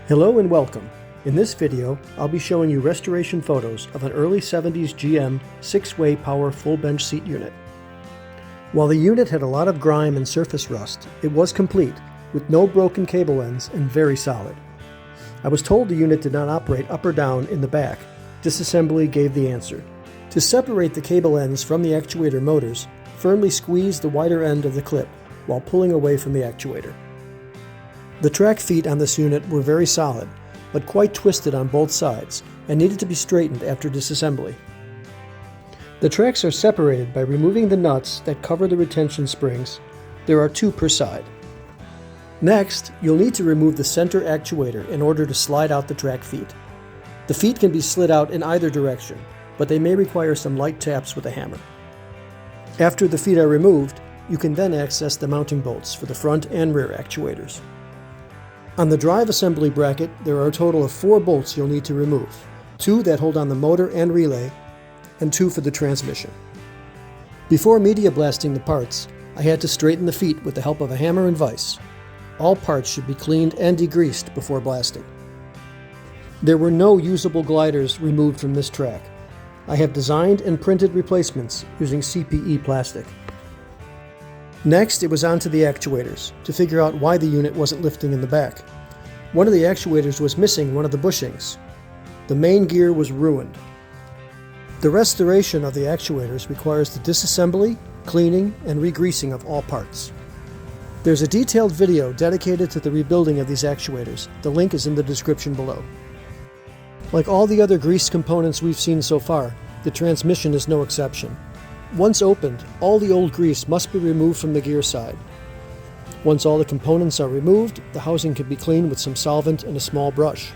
Hello and welcome. In this video, I'll be showing you restoration photos of an early 70s GM 6-way power full bench seat unit. While the unit had a lot of grime and surface rust, it was complete, with no broken cable ends and very solid. I was told the unit did not operate up or down in the back. Disassembly gave the answer. To separate the cable ends from the actuator motors, firmly squeeze the wider end of the clip while pulling away from the actuator. The track feet on this unit were very solid, but quite twisted on both sides and needed to be straightened after disassembly. The tracks are separated by removing the nuts that cover the retention springs. There are 2 per side. Next, you'll need to remove the center actuator in order to slide out the track feet. The feet can be slid out in either direction, but they may require some light taps with a hammer. After the feet are removed, you can then access the mounting bolts for the front and rear actuators. On the drive assembly bracket, there are a total of 4 bolts you'll need to remove, 2 that hold on the motor and relay, and 2 for the transmission. Before media blasting the parts, I had to straighten the feet with the help of a hammer and vise. All parts should be cleaned and degreased before blasting. There were no usable gliders removed from this track. I have designed and printed replacements using CPE plastic. Next, it was on to the actuators, to figure out why the unit wasn't lifting in the back. One of the actuators was missing one of the bushings. The main gear was ruined. The restoration of the actuators requires the disassembly, cleaning, and re-greasing of all parts. There's a detailed video dedicated to the rebuilding of these actuators. The link is in the description below. Like all the other grease components we've seen so far, the transmission is no exception. Once opened, all the old grease must be removed from the gear side. Once all the components are removed, the housing can be cleaned with some solvent and a small brush.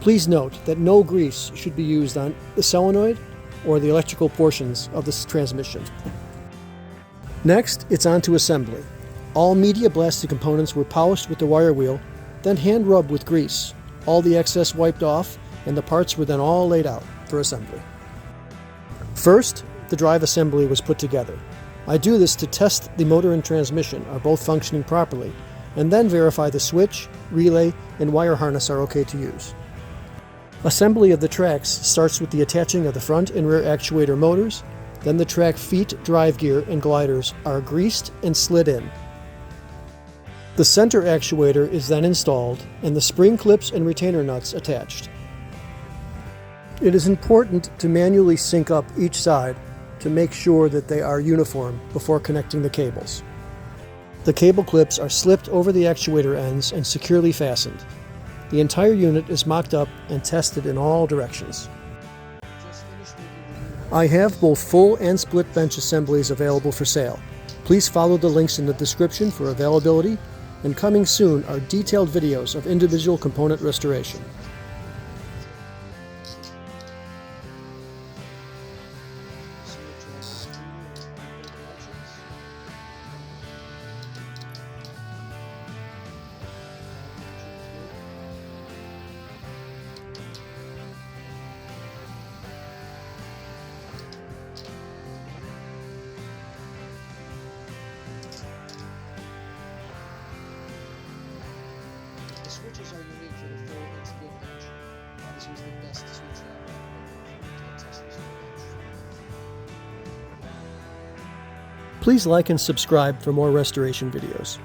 Please note that no grease should be used on the solenoid or the electrical portions of this transmission. Next, it's on to assembly. All media blasted components were polished with the wire wheel, then hand rubbed with grease. All the excess wiped off, and the parts were then all laid out for assembly. First, the drive assembly was put together. I do this to test the motor and transmission are both functioning properly, and then verify the switch, relay, and wire harness are okay to use. Assembly of the tracks starts with the attaching of the front and rear actuator motors, then the track feet, drive gear, and gliders are greased and slid in. The center actuator is then installed, and the spring clips and retainer nuts attached. It is important to manually sync up each side to make sure that they are uniform before connecting the cables. The cable clips are slipped over the actuator ends and securely fastened. The entire unit is mocked up and tested in all directions. I have both full and split bench assemblies available for sale. Please follow the links in the description for availability, and coming soon are detailed videos of individual component restoration. The switches are unique for the full and split bench. This was the best switch Please like and subscribe for more restoration videos.